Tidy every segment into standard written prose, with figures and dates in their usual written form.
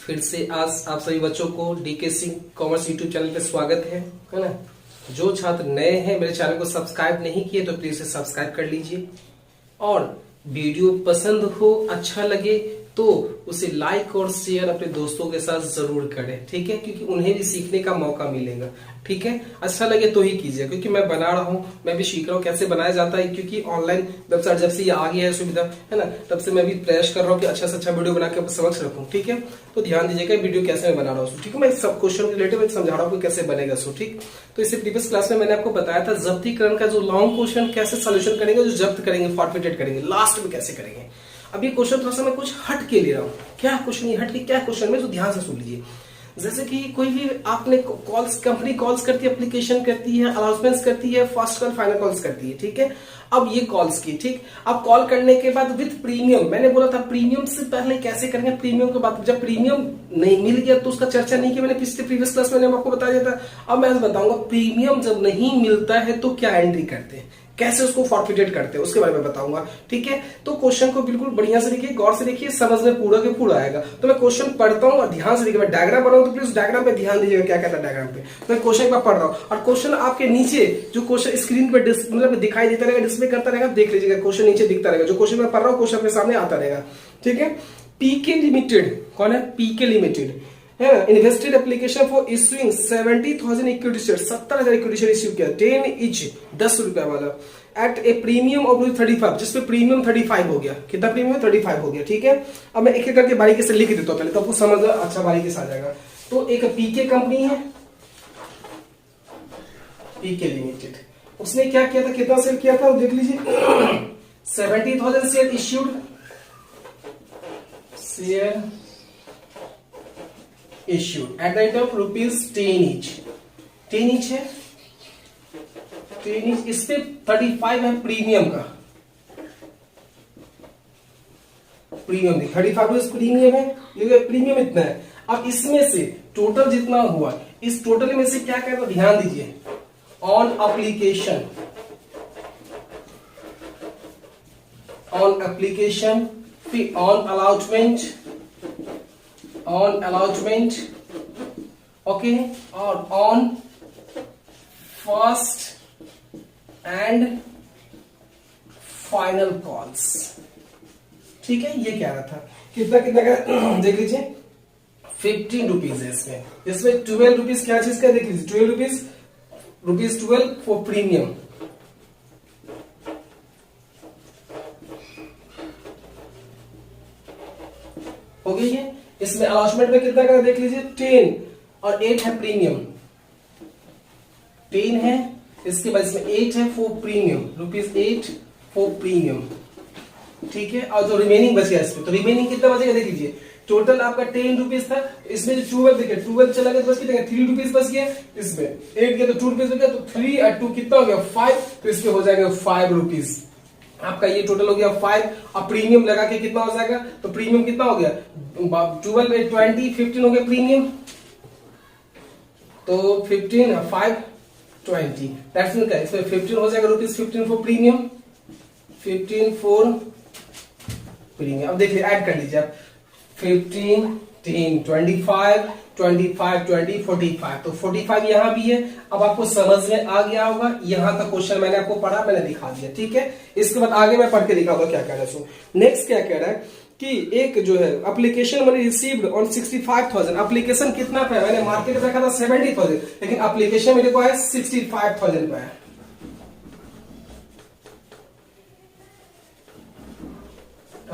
फिर से आज आप सभी बच्चों को DK Singh commerce YouTube channel पे स्वागत है ना। जो छात्र नए हैं मेरे चैनल को सब्सक्राइब नहीं किए तो प्लीज सब्सक्राइब कर लीजिए और वीडियो पसंद हो अच्छा लगे तो उसे लाइक और शेयर अपने दोस्तों के साथ जरूर करें, ठीक है, क्योंकि उन्हें भी सीखने का मौका मिलेगा। ठीक है, अच्छा लगे तो ही कीजिए, क्योंकि मैं बना रहा हूँ, मैं भी सीख रहा हूँ कैसे बनाया जाता है, क्योंकि ऑनलाइन वेबसाइट जब से ये आ गया है सुविधा, है ना, तब से मैं भी प्रयास कर रहा हूँ कि अच्छा से अच्छा वीडियो बना के समक्ष रखूँ। ठीक है, तो ध्यान दीजिएगा वीडियो कैसे मैं बना रहा हूँ। ठीक है, मैं सब क्वेश्चन रिलेटेड मैं समझा रहा हूँ कैसे बनेगा। सो ठीक, तो इससे प्रीवियस क्लास में मैंने आपको बताया था जब्तीकरण का जो लॉन्ग क्वेश्चन कैसे सोल्यूशन करेंगे, जो जब्त करेंगे, फॉरफिटेड करेंगे, लास्ट में कैसे करेंगे। अब ये क्वेश्चन थोड़ा सा मैं कुछ हट के ले रहा हूँ। क्या क्वेश्चन, ये हट के क्या क्वेश्चन में, तो ध्यान से सुन लीजिए। जैसे कि कोई भी आपने कॉल्स, कंपनी कॉल्स करती है, एप्लीकेशन करती है, अनाउंसमेंट्स करती है, फर्स्ट कॉल फाइनल कॉल्स करती है। ठीक है, अब ये कॉल्स की, ठीक, अब कॉल करने के बाद विथ प्रीमियम, मैंने बोला था प्रीमियम से पहले कैसे करेंगे, प्रीमियम के बाद जब प्रीमियम नहीं मिल गया तो उसका चर्चा नहीं किया मैंने पिछले प्रीवियस क्लास में आपको बताया था। अब मैं बताऊंगा प्रीमियम जब नहीं मिलता है तो क्या एंट्री करते हैं, कैसे उसको फॉरफिटेड करते हैं, उसके बारे में बताऊंगा। ठीक है, तो क्वेश्चन को बिल्कुल बढ़िया से देखिए, गौर से देखिए, समझ में पूरा के पूरा आएगा। तो मैं क्वेश्चन पढ़ता हूँ और ध्यान से देखिए, मैं डायग्राम बनाऊं तो प्लीज डायग्राम पे ध्यान दीजिएगा क्या कहता है डायग्राम पे। तो मैं क्वेश्चन पढ़ रहा हूँ और क्वेश्चन आपके नीचे जो क्वेश्चन स्क्रीन पे मतलब दिखाई देता रहेगा, डिस्प्ले करता रहेगा, देख लीजिएगा क्वेश्चन नीचे दिखता रहेगा, जो क्वेश्चन मैं पढ़ रहा हूँ क्वेश्चन के सामने आता रहेगा। ठीक है, पीके लिमिटेड, कौन है, पीके लिमिटेड है, invested application for issuing 70,000 equity share, 70,000 equity share issue किया, 10 इच, 10 रुपया वाला, एट ए प्रीमियम ऑफ 35, जिसपे प्रीमियम 35 हो गया। कितना प्रीमियम, 35 हो गया। ठीक है, अब मैं एक एक करके बारीकी से लिख देता हूं पहले, तो आपको समझ अच्छा बारीकी से आ जाएगा। तो एक पीके कंपनी है, पीके लिमिटेड, उसने क्या किया था, कितना सेल किया था, देख लीजिए 70,000 share issued, share issued at the rate of rupees 10 each, 10 each है, 10 each, इस पे 35 है प्रीमियम का, प्रीमियम 35 प्रीमियम है, ये प्रीमियम इतना है। अब इसमें से टोटल जितना हुआ, इस टोटल में से क्या कहता है, ध्यान दीजिए, ऑन एप्लीकेशन, ऑन एप्लीकेशन, फिर on allotment, on allotment, okay, और on first and final calls. ठीक है, ये क्या रहा था, कितना कितना का देख लीजिए, 15 रुपीज है इसमें, इसमें 12 रुपीज क्या चीज का देख लीजिए, 12 रुपीज 12 फॉर प्रीमियम, हो गई है। इसमें अलॉटमेंट में कितना का देख लीजिए, 10 और 8 है प्रीमियम, 10 है, इसके बाद इसमें 8 है for premium, rupees 8 for premium. ठीक है, और जो रिमेनिंग बच गया इसमें, तो रिमेनिंग कितना बचेगा देख लीजिए, टोटल आपका 10 रुपीज था, इसमें जो 12 देखिए, 12 चला गया तो बस कितना, 3 रुपीज बच गया, इसमें 8 गया तो 2 रुपीज बच गया, तो 3 और 2 कितना हो गया, 5, तो इसमें हो जाएगा 5 रुपीज आपका, ये टोटल हो गया 5। अब प्रीमियम लगा के कितना हो जाएगा, तो प्रीमियम कितना हो गया, 12 20 15 हो गया प्रीमियम, तो 15 5 20, दैट्स मीन क्या, इसमें 15 हो जाएगा, rupees 15 for premium, 15 for premium. अब देखिए ऐड कर लीजिए आप, 15 10 25 25 20 45, तो 45 यहां भी है। अब आपको समझ में आ गया होगा, यहां तक क्वेश्चन मैंने आपको पढ़ा, मैंने दिखा दिया। ठीक है, इसके बाद आगे मैं पढ़ के दिखाऊंगा क्या कह रहा है। नेक्स्ट क्या कह रहा है कि एक जो है application money received on 65,000, application कितना पे, मैंने मार्केट में रखा था 70,000, लेकिन एप्लीकेशन मेरे को है 65,000 पे है।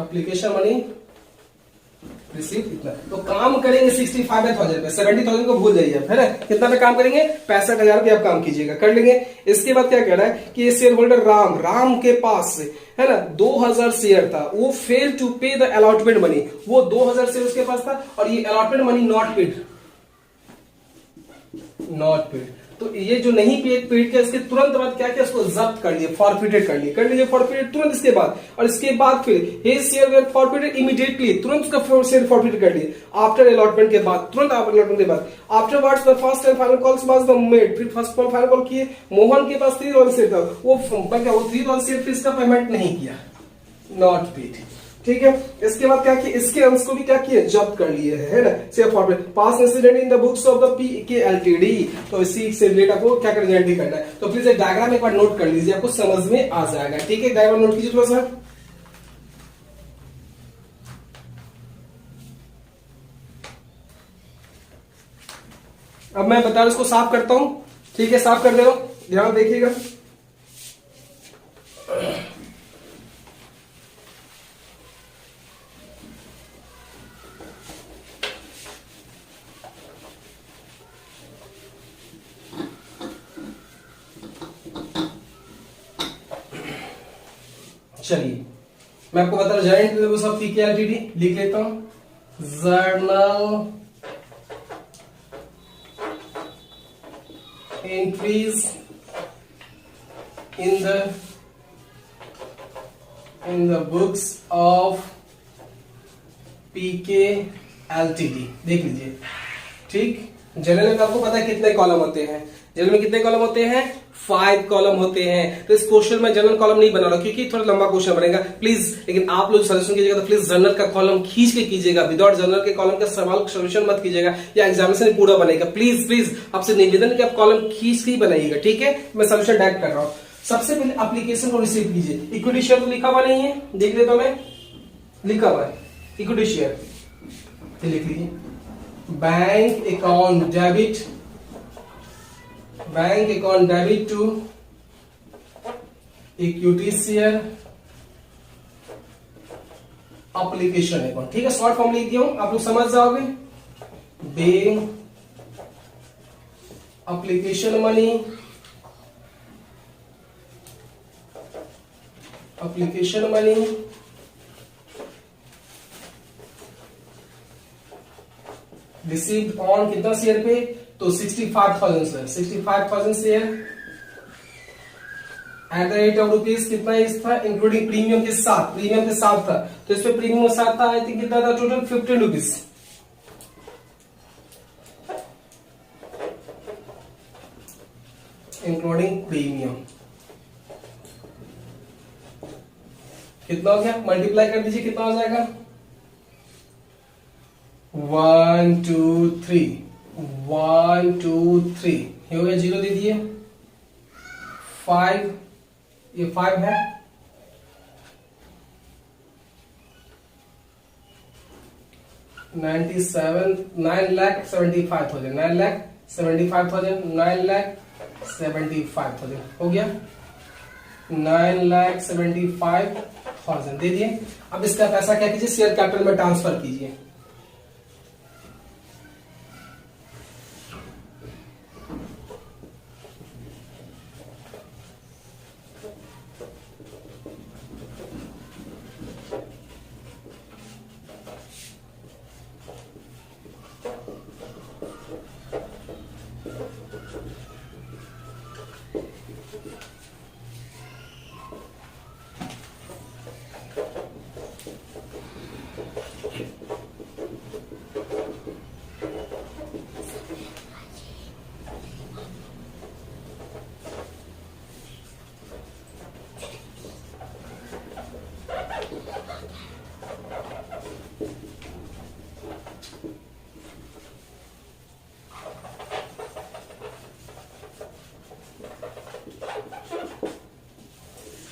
एप्लीकेशन मनी रिसीव कितना, तो काम करेंगे 65,000 पे, 70,000 को भूल जाइए, है ना, कितना पे काम करेंगे, 65,000 पे आप काम कीजिएगा, कर लेंगे। इसके बाद क्या कह रहा है कि ये शेयर होल्डर राम के पास है ना 2,000 शेयर था, वो फेल टू पे द अलॉटमेंट मनी, वो 2,000 शेयर उसके पास था और ये अलॉटमेंट मनी नॉट पेड, तो ये जो नहीं पेड के इसके तुरंत बाद क्या किया, उसको जब्त कर लिए, फॉरफिटेड कर लीजिए फॉरफिटेड तुरंत इसके बाद, और इसके बाद फिर हे शेयर वेर फॉरफिटेड इमीडिएटली, तुरंत उसका शेयर फॉरफिटेड कर लिए, आफ्टर अलॉटमेंट के बाद, तुरंत अलॉटमेंट के बाद, after words the first and final calls was the made, फिर फर्स्ट कॉल फाइनल कॉल किए, मोहन के पास 3,000 शेयर था, वो 3,000 शेयर फिर इसका पेमेंट नहीं किया, नॉट पेड। ठीक है। इसके बाद क्या किया, इसके अंश को भी क्या किए, जब्त कर लिए है ना। से for pass incident in the books of the PK Ltd, तो इसी से रिलेटेड आपको क्या करना है, करना है। तो प्लीज एक डायग्राम एक बार नोट कर लीजिए, आपको समझ में आ जाएगा। ठीक है, डायग्राम नोट कीजिए थोड़ा सा। अब मैं बता रहा इसको साफ करता हूं। ठीक है, साफ कर दे रहा हूं, ध्यान देखिएगा। चलिए मैं आपको बता रहा हूं, जर्नल पीके एलटीडी लिख लेता हूं। Journal entries in the books of PK LTD, देख लीजिए। ठीक, जनरल में आपको पता है कितने कॉलम होते हैं, जनरल में कितने कॉलम होते हैं, 5 कॉलम होते हैं। तो इस क्वेश्चन में जनरल कॉलम नहीं बना रहा क्योंकि थोड़ा लंबा क्वेश्चन बनेगा प्लीज। लेकिन आप लोग सजेशन कीजिएगा तो प्लीज जनरल का कॉलम खींच के कीजिएगा, विदाउट जनरल के कॉलम का सवाल सोल्यूशन मत कीजिएगा, या एग्जामिनेशन पूरा बनेगा। प्लीज प्लीज आपसे निवेदन है कि आप कॉलम खींच के ही बनाइएगा। ठीक है, मैं सोल्यूशन डायरेक्ट कर रहा हूं। सबसे पहले एप्लीकेशन को रिसीव कीजिए। इक्विटी शेयर तो लिखा हुआ नहीं है, देख लेता हूं मैं, लिखा हुआ है इक्विटी शेयर, लिख लीजिए। Bank account debit, bank account debit to equity share application account. ठीक है, शॉर्ट फॉर्म लिख दिया हूं, आप लोग समझ जाओगे। Bank application money, application money received on कितना शेयर पे, तो 65,000 share, 65,000 share at the rate of rupees कितना इस था, इंक्लूडिंग प्रीमियम के साथ, प्रीमियम के साथ था। तो इसमें प्रीमियम के साथ था, आई थिंक कितना था टोटल, 15 रुपीज। इंक्लूडिंग प्रीमियम कितना हो गया, मल्टीप्लाई कर दीजिए, कितना हो जाएगा, 1 2 3, 1 2 3 हो गया, 0 दे दिए, 5, ये 5 है, 97, 9,75,000, 9,75,000, 9,75,000 हो गया, 9,75,000 दे दिए। अब इसका पैसा क्या कीजिए, शेयर कैपिटल में ट्रांसफर कीजिए।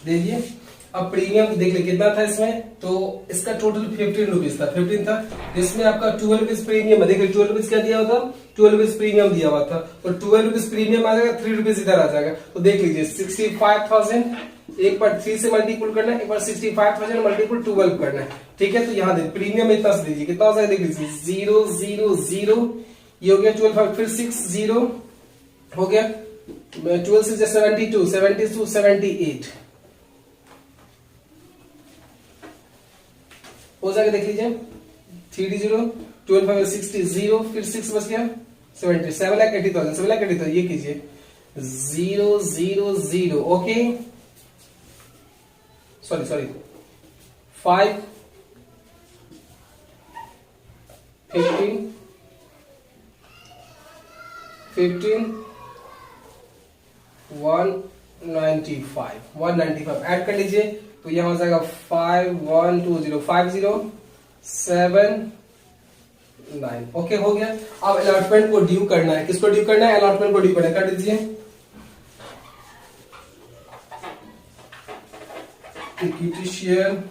देखिए अब प्रीमियम देख ले कितना था इसमें, तो इसका टोटल 15 रुपीज था, 15 था, जिसमें आपका 12 रुपीज प्रीमियम है। देखिए 12 रुपीज क्या दिया हुआ था, 12 रुपीज प्रीमियम दिया हुआ था, और 12 रुपीज प्रीमियम आ जाएगा, 3 रुपीज इधर आ जाएगा। तो देख लीजिए 65,000, एक बार 3 से मल्टीपल करना है, एक बार 65,000 मल्टीपल 12 करना है। ठीक है, तो यहाँ दे प्रीमियम इतना से दीजिए, कितना हो जाएगा देख लीजिए, 0 0 0, ये हो गया 12, फिर 6 0 हो गया, 12 से 72, 72 78 हो जाएगा, देख लीजिए 3 0, 12 60 0, फिर 6 बच गया 70, 7,80,000, 7,80,000 ये कीजिए 0 0 0, ओके, सॉरी 5 15 15 195 ऐड कर लीजिए, तो यहां हो जाएगा 51205079। ओके हो गया। अब अलॉटमेंट को ड्यू करना है। किसको ड्यू करना है? अलॉटमेंट को ड्यू करना है। कर दीजिए equity share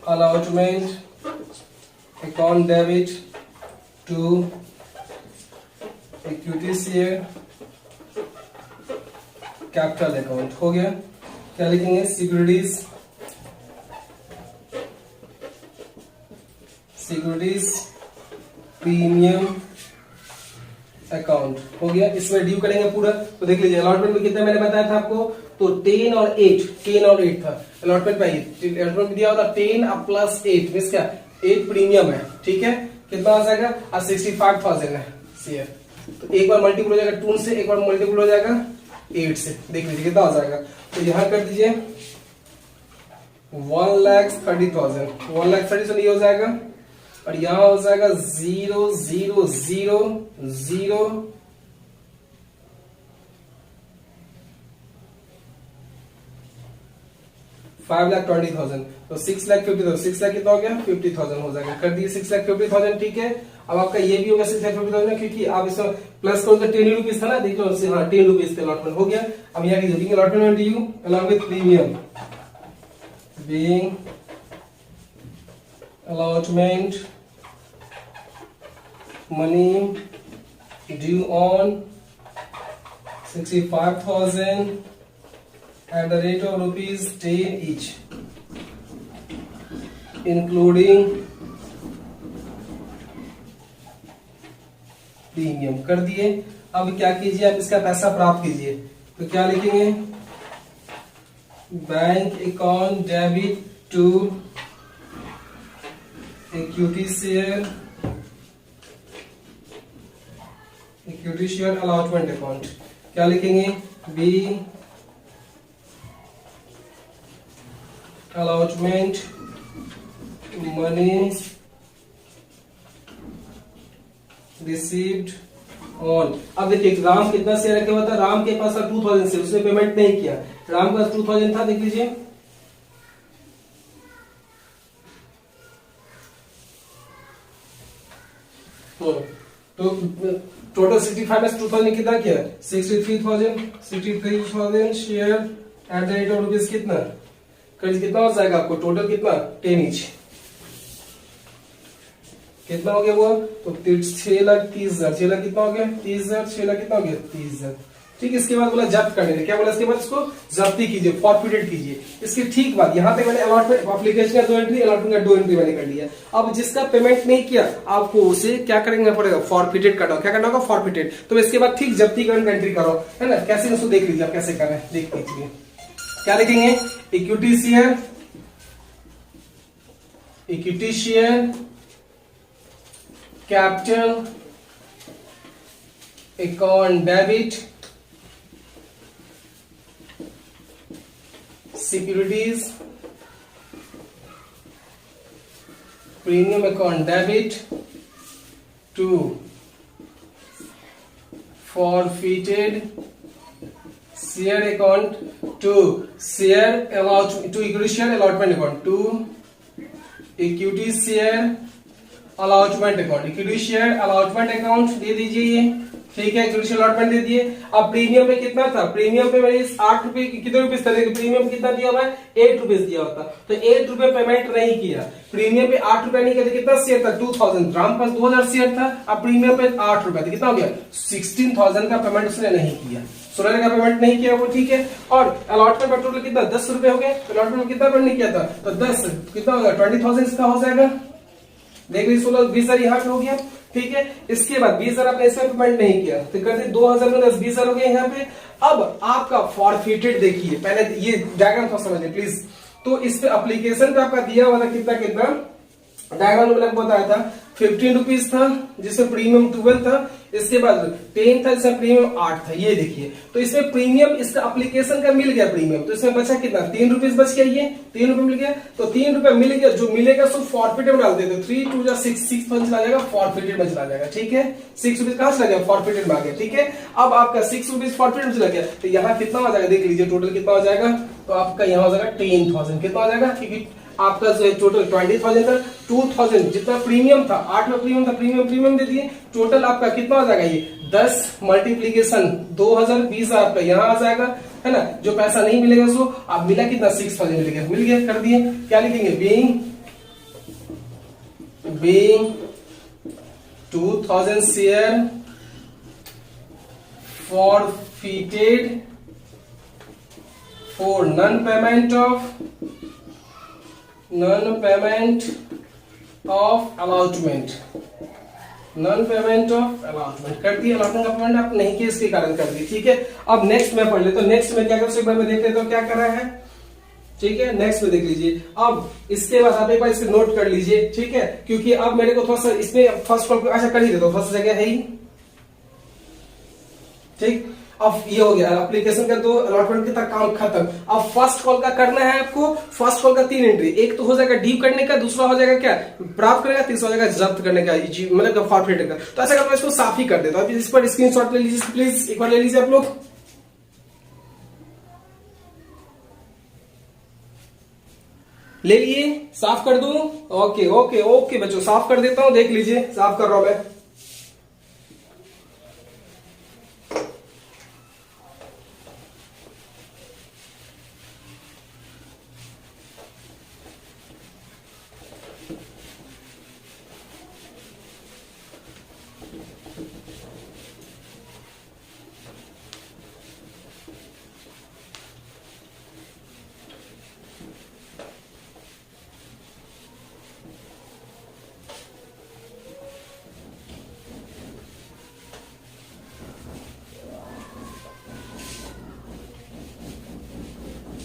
allotment account debit to equity share capital account. हो गया। क्या लिखेंगे? Securities premium account. हो गया। इसमें ड्यू करेंगे पूरा। तो देख लीजिए अलॉटमेंट में कितना मैंने बताया था आपको, तो 10 और 8 था अलॉटमेंट में। अलॉटमेंट दिया होता 10 प्लस 8 मींस क्या 8 प्रीमियम है। ठीक है, कितना आ जाएगा? 65,000 है शेयर। तो एक बार मल्टीपल हो जाएगा 2 से, एक बार मल्टीपल हो जाएगा 8 से। देख लीजिए कितना आ जाएगा। तो यहां कर दीजिए 1,30,000 1,30,000 ये हो जाएगा। और यहां हो जाएगा 0,0,0,0 5,20,000। तो 6,50,000 6 लाख कितना हो गया? 50,000 हो जाएगा। कर दिए 6,50,000। ठीक है। अब आपका ये भी होगा 6,50,000 क्योंकि आप इसमें प्लस कौन सा 10 रुपीज था ना, देख लो। हाँ 10 रुपीज अलॉटमेंट हो गया। अब यहाँ की जल्दी allotment due along with premium being allotment money due on 65,000 at the rate of ₹10 each, including premium. कर दिए। अब क्या कीजिए? आप इसका पैसा प्राप्त कीजिए। तो क्या लिखेंगे? Bank account debit to equity share allotment account. क्या लिखेंगे? बी अलॉटमेंट मनी रिसीव्ड ऑन। अब देखिए राम कितना शेयर रखे हुआ था? राम के पास 2,000 शेयर, उसने पेमेंट नहीं किया। राम के पास 2,000 था, देख लीजिए। तो टोटल 65 में 2,000 कितना किया? 63,000 share at the rate of rupees कितना? कितना हो जाएगा आपको? टोटल कितना? 10 ईच। कितना हो गया वो? तो 6,30,000। 6 लाख कितना हो गया? 30,000। 6 लाख कितना हो गया? 30,000। ठीक। इसके बाद बोला जब्त करने। क्या बोला इसके बाद? इसको जब्ती कीजिए, फॉरफिटेड कीजिए। इसके ठीक बाद यहाँ पे मैंने अलॉटमेंट एप्लीकेशन का 2 एंट्री, अलॉटमेंट का 2 एंट्री मैंने कर लिया। अब जिसका पेमेंट नहीं किया आपको उसे क्या करेंगे पड़ेगा? फॉरफिटेड करना। क्या करना होगा? फॉरफिटेड। तो इसके बाद ठीक जब्ती का एंट्री करो, है ना। कैसे उसको देख लीजिए आप कैसे कर रहे हैं, देख लीजिए। क्या लिखेंगे? Equity share capital account debit securities premium account debit to forfeited share account to share allotment to equity share allotment account to equity share allotment account. Equity share allotment account दे दीजिए ये। ठीक है, इक्विटी शेयर अलॉटमेंट दे दिए। अब premium पे कितना था? प्रीमियम पे मैंने 8 रुपए कितने रुपए था? प्रीमियम कितना दिया हुआ है? 8 रुपए दिया होता। तो 8 रुपए पेमेंट नहीं किया। प्रीमियम पे 8 रुपए नहीं किया। कितना शेयर था? 2,000। राम पास 2,000 शेयर था। अब प्रीमियम पे 8 रुपए था। कितना हो गया? 16,000 का पेमेंट उसने नहीं किया। 16 का पेमेंट नहीं किया वो। ठीक है। और अलॉटमेंट पर टोटल कितना? 10 रुपए हो गए। अलॉटमेंट में कितना पेमेंट नहीं किया था? तो 10 कितना होगा? 20,000 इसका हो जाएगा। देख लीजिए 20,000 यहाँ पे हो गया। ठीक है। इसके बाद 20,000 आपने इसमें पेमेंट नहीं किया तो करते 2,000 में 20,000 हो गए यहाँ पे। अब आपका फॉरफिटेड देखिए, पहले ये डायग्राम थोड़ा समझिए प्लीज। तो इस पे एप्लीकेशन पे आपका दिया हुआ था कितना कितना डायग्राम में मैंने बताया था ₹15 था जिसमें प्रीमियम 12 था, इसके बाद 10 था जिसमें प्रीमियम 8 था। ये देखिए, तो इसमें प्रीमियम इसका एप्लीकेशन का मिल गया प्रीमियम, तो इसमें बचा कितना, ₹3 बच गया, ये ₹3 मिल गया। तो ₹3 मिल गया, जो मिलेगा सो फॉरफिटेड में डाल देते, 3 2 6 6 चला जाएगा, फॉरफिटेड में चला जाएगा। ठीक है, ₹6 कहां चला गया, फॉरफिटेड में आ गया। ठीक है, अब आपका ₹6 फॉरफिटेड में चला गया, तो यहाँ कितना हो जाएगा, देख लीजिए टोटल कितना हो जाएगा। तो आपका यहाँ हो जाएगा 10,000, कितना हो जाएगा, क्योंकि आपका जो है टोटल 20,000 था, 2,000 जितना प्रीमियम था, 8 में प्रीमियम था, प्रीमियम दे दिए, टोटल आपका कितना हो जाएगा, ये 10 मल्टीप्लीकेशन 2,000 20,000 आपका यहाँ आ जाएगा, है ना। जो पैसा नहीं मिलेगा सो आप मिला कितना, 6,000 मिलेगा, मिल गया, कर दिए। क्या लिखेंगे, being 2,000 share forfeited for non-payment of allotment, कर दिया। allotment का पेमेंट आप नहीं किए इसके कारण कर दी। ठीक है, अब नेक्स्ट में पढ़ ले, तो नेक्स्ट में क्या कर, एक बार में देख ले तो क्या कर रहा है। ठीक है, नेक्स्ट में देख लीजिए। अब इसके बाद आप एक बार इसको नोट कर लीजिए। ठीक है, क्योंकि अब मेरे को थोड़ा सा इसमें फर्स्ट कॉल अच्छा कर ही देता हूं, फर्स्ट जगह है ही। ठीक, अब ये हो गया एप्लीकेशन का, तो अलॉटमेंट का काम खत्म। अब फर्स्ट कॉल का करना है आपको। फर्स्ट कॉल का 3 एंट्री, एक तो हो जाएगा ड्यू करने का, दूसरा हो जाएगा क्या, प्राप्त करने का, तीसरा हो जाएगा जब्त करने का, मतलब फॉरफिट का। तो ऐसा करके इसको साफ ही कर देता हूं। इस पर स्क्रीनशॉट ले लीजिए प्लीज, एक बार ले लीजिए आप लोग। ले लिए, साफ कर दूं। ओके ओके ओके बच्चों, साफ कर देता हूं, देख लीजिए, साफ कर रहा हूं मैं।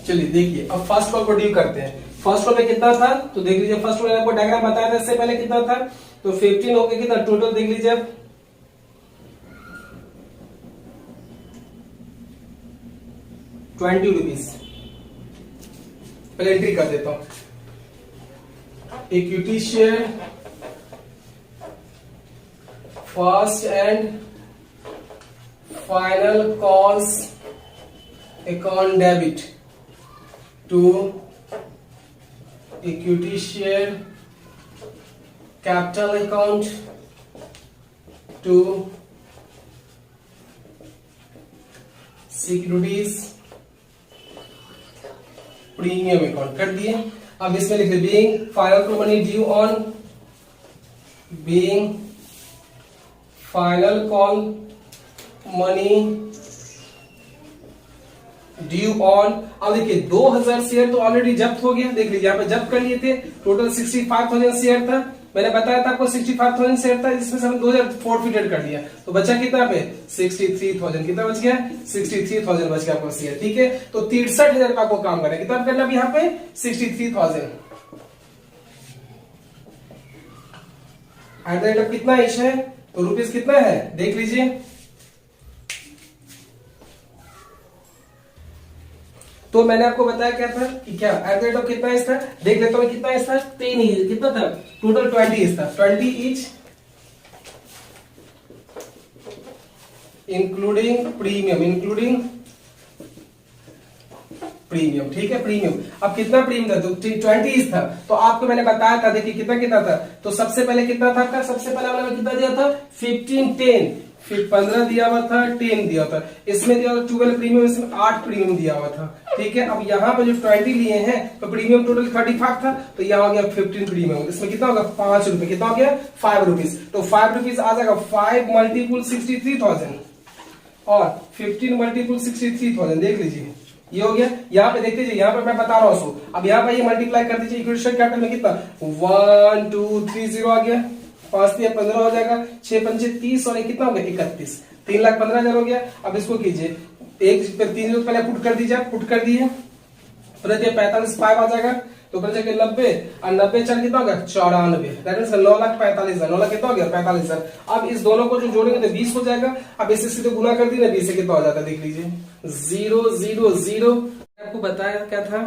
चलिए देखिए, अब फर्स्ट कॉल को ड्यू करते हैं। फर्स्ट कॉल में कितना था, तो देख लीजिए, फर्स्ट कॉल आपको डायग्राम बताया था इससे पहले कितना था, तो 15 हो गया, कितना टोटल देख लीजिए अब, ₹20। पहले एंट्री कर देता हूं। Equity share first and final calls account debit to equity share capital account to securities premium account कर दिए। अब इसमें लिख दे being final call money due on, being final call money due on. अब देखिए 2,000 शेयर तो ऑलरेडी जब्त हो गया, देख लीजिए यहाँ पे जब्त कर लिए थे, टोटल 65,000 शेयर था। मैंने बताया था आपको 65,000 शेयर था, जिसमें से हमने 2,000 फॉरफिटेड कर दिया, तो बचा कितना पे 63,000, कितना बच गया 63,000 बच गया आपको शेयर। ठीक है, तो 63,000 का आपको काम करना है, कितना करना अब यहाँ पे 63,000। एट द रेट ऑफ कितना इश है, तो रुपीज कितना है देख लीजिए। तो मैंने आपको बताया क्या था कि क्या एट द रेट ऑफ कितना इस था, देख लेता हूं कितना इस था, 3 ही, कितना था टोटल 20 इस था, 20 ईच इंक्लूडिंग प्रीमियम, ठीक है, प्रीमियम। अब कितना प्रीमियम था, तो 20 था, तो आपको मैंने बताया था, देखिए कितना था, तो सबसे पहले कितना था आपका, सबसे पहले मैंने कितना दिया था 15 10, फिर 15 दिया हुआ था, 10 दिया था, इसमें दिया था 12 प्रीमियम, इसमें 8 प्रीमियम दिया हुआ था। ठीक है, अब यहाँ पे जो 20 लिए हैं तो प्रीमियम टोटल 35 था, तो यहाँ हो गया 15 प्रीमियम, इसमें कितना होगा ₹5, कितना हो गया ₹5, तो ₹5 आ जाएगा 5 मल्टीपुल 63,000 और 15 मल्टीपुल 63,000, देख लीजिए ये हो गया। यहाँ पे देख लीजिए, यहाँ पे मैं बता रहा हूँ, अब यहाँ पे ये मल्टीप्लाई कर दीजिए, इक्विटी शेयर कैपिटल में कितना 1 2 3 0 आ गया, 5 3 15 हो जाएगा, 6 5 30 और कितना हो गया 31, 3,15,000 हो गया। अब इसको कीजिए, 1 3 पहले पुट कर दीजिए, पुट कर दिए, 45 5 आ जाएगा, तो ऊपर जाके 90 और 90 4 कितना हो गया 94, दैट मींस 9,45,000। 9 लाख कितना हो गया 45,000। अब इस दोनों को जो जोड़ेंगे तो 20 हो जाएगा। अब इससे सीधे गुना कर दी ना, 20 से कितना हो जाता है देख लीजिए 0 0 0। आपको बताया क्या था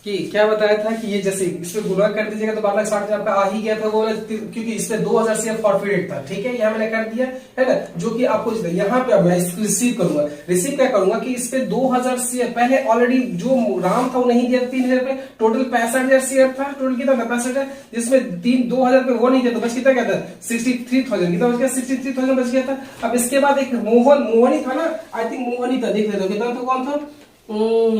कि क्या बताया था कि ये जैसे इसमें गुना कर दीजिएगा तो 12,60,000 आपका आ ही गया था वो, क्योंकि इसमें 2,000 शेयर फॉरफिटेड था। ठीक है, यहां मैंने कर दिया है ना, जो कि आपको यहाँ पे मैं इसको रिसीव करूंगा। रिसीव क्या करूंगा कि इस पे 2,000 शेयर पहले ऑलरेडी जो राम था वो नहीं दिया 3,000 पे, टोटल 65,000 शेयर था। टोटल कितना था 65,000, जिसमें 2,000 पे वो नहीं दिया तो बस कितना क्या था 63,000। कितना बच गया 63,000 बच गया था। अब इसके बाद एक मोहन ही था ना, आई थिंक मोहन ही था, देख लेते हो कितना था, कौन था मोहन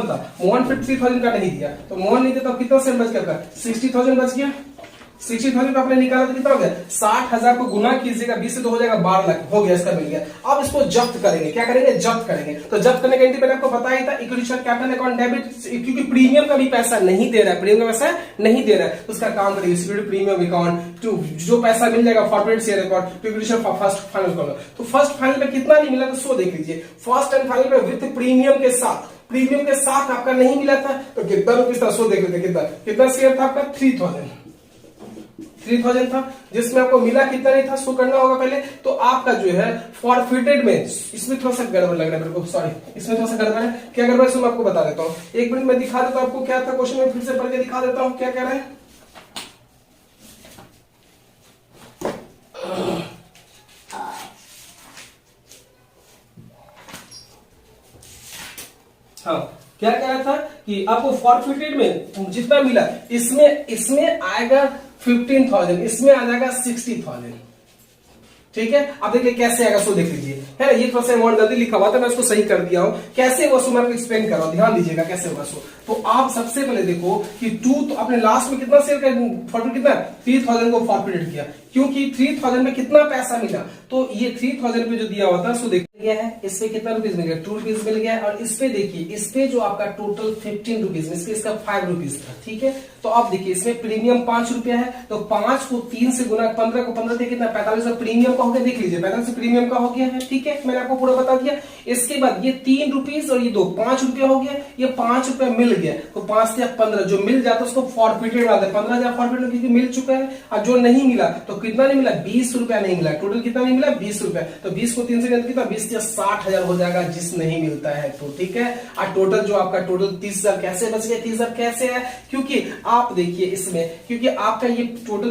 था। मोहन 53,000 का नहीं दिया, तो मोहन नहीं दिया तो कितना शेयर बच गया 60,000 बच गया। 60,000 आपने निकाला तो कितना हो गया 60,000 को गुना कीजिएगा 20 से तो हो जाएगा 12 लाख, हो गया, इसका मिल गया। अब इसको जब्त करेंगे, क्या करेंगे जब्त करेंगे। तो जब्त करने का मैंने आपको बताया था equity share capital account debit, क्योंकि प्रीमियम का भी पैसा नहीं दे रहा है, प्रीमियम का पैसा नहीं दे रहा है, उसका काम करेंगे सिक्योरिटी प्रीमियम अकाउंट टू जो पैसा मिल जाएगा forward share account to equity share first final करो। तो फर्स्ट फाइनल में कितना नहीं मिला तो सो देख लीजिए, फर्स्ट एंड फाइनल में विद प्रीमियम के साथ, प्रीमियम के साथ आपका नहीं मिला था तो कितना रुपीज था सो देख लेते, कितना शेयर था आपका 3,000 था, जिसमें आपको मिला कितना नहीं था, सो करना होगा पहले। तो आपका जो है फॉरफिटेड में इसमें थोड़ा सा गड़बड़ लग रहा है मेरे को, सॉरी इसमें थोड़ा सा गड़बड़ है। क्या गड़बड़ है मैं आपको बता देता हूँ, एक मिनट में दिखा देता हूँ आपको क्या था क्वेश्चन में, फिर से पढ़ के दिखा देता हूँ क्या कह रहा है। हाँ, क्या कह रहा था कि आपको फॉरफिटेड में जितना मिला इसमें आएगा 15,000, इसमें आ जाएगा 60,000। ठीक है, अब देखिए कैसे आएगा सो देख लीजिए, है ना। ये थोड़ा सा अमाउंट जल्दी लिखा हुआ था, मैं इसको सही कर दिया हूं। कैसे वो सो मैं आपको एक्सप्लेन कर रहा हूं, ध्यान दीजिएगा कैसे होगा सो। तो आप सबसे पहले देखो कि तो आपने लास्ट में कितना शेयर का फॉरफिट कितना 3,000 को फॉरफिटेड किया, क्योंकि 3,000 में कितना पैसा मिला, तो ये 3,000 पे जो दिया हुआ था सो देख गया है। इसपे कितना रुपीज मिल गया 2 रुपीज मिल गया, और इस पे देखिए इस पे जो आपका टोटल 15 रुपीज में इसका 5 रुपीज था। ठीक है, तो आप देखिए इसमें प्रीमियम 5 रुपया है, तो 5 को 3 से गुना 15 को 15 से कितना 45 प्रीमियम का हो गया, देख लीजिए 45 प्रीमियम का हो गया है। ठीक है, मैंने आपको पूरा बता दिया। इसके बाद ये 3 रुपीज और ये 5 रुपया हो गया, ये 5 रुपया मिल गया, तो 5 से 15 जो मिल जाता है उसको फॉरफिटेड बना दे, 15,000 फॉरफिटेड क्योंकि मिल चुका है। और जो नहीं मिला तो कितना नहीं मिला 20 रुपया नहीं मिला, टोटल कितना नहीं मिला 20 रुपया, तो 20 को 3 से कितना 20 से 60,000 हो जाएगा जिस नहीं मिलता है तो। ठीक है, और टोटल जो आपका टोटल 30,000 कैसे बच गया, 30,000 कैसे है, क्योंकि आप देखिए इसमें, क्योंकि आपका ये टोटल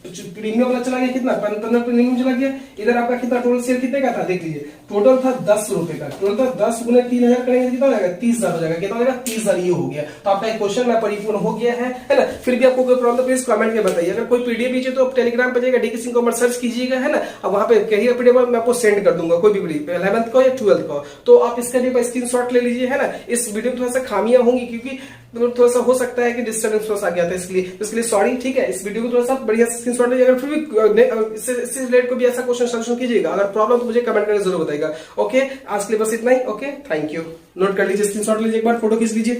प्रीमियम वाला चला गया कितना 15 प्रीमियम चला गया, इधर आपका कितना टोटल शेयर कितने का था देख लीजिए, टोटल था 10 रुपए का, टोटल था 10 गुना 3,000 करेंगे कितना हो जाएगा 30,000 हो जाएगा, कितना हो जाएगा 30,000 ये हो गया। तो आपका क्वेश्चन में परिपूर्ण हो गया है ना। फिर भी आपको कोई प्रॉब्लम तो प्लीज कमेंट में बताइए। अगर कोई पीडीएफ चाहिए तो आप टेलीग्राम पे जाइएगा, डीके सिंह कॉमर्स सर्च कीजिएगा, है ना, अब वहां पे कहिए पीडीएफ मैं आपको सेंड कर दूंगा, कोई भी पीडीएफ 11th को या 12th को, तो आप इसका भी स्क्रीनशॉट ले लीजिए, है ना। इस वीडियो में थोड़ा सा खामियां होंगी क्योंकि थोड़ा सा हो सकता है कि डिस्टर्बेंस थोड़ा सा आ गया था, इसलिए सॉरी। ठीक है, इस वीडियो को थोड़ा सा बढ़िया स्क्रीनशॉट लीजिए। अगर फिर भी इससे रिलेटेड को भी ऐसा क्वेश्चन सॉल्यूशन कीजिएगा, अगर प्रॉब्लम तो मुझे कमेंट करके जरूर बताइएगा। ओके, आज के लिए बस इतना ही। Okay, thank you. नोट कर लीजिए, स्क्रीनशॉट लीजिए, एक बार फोटो खींच लीजिए।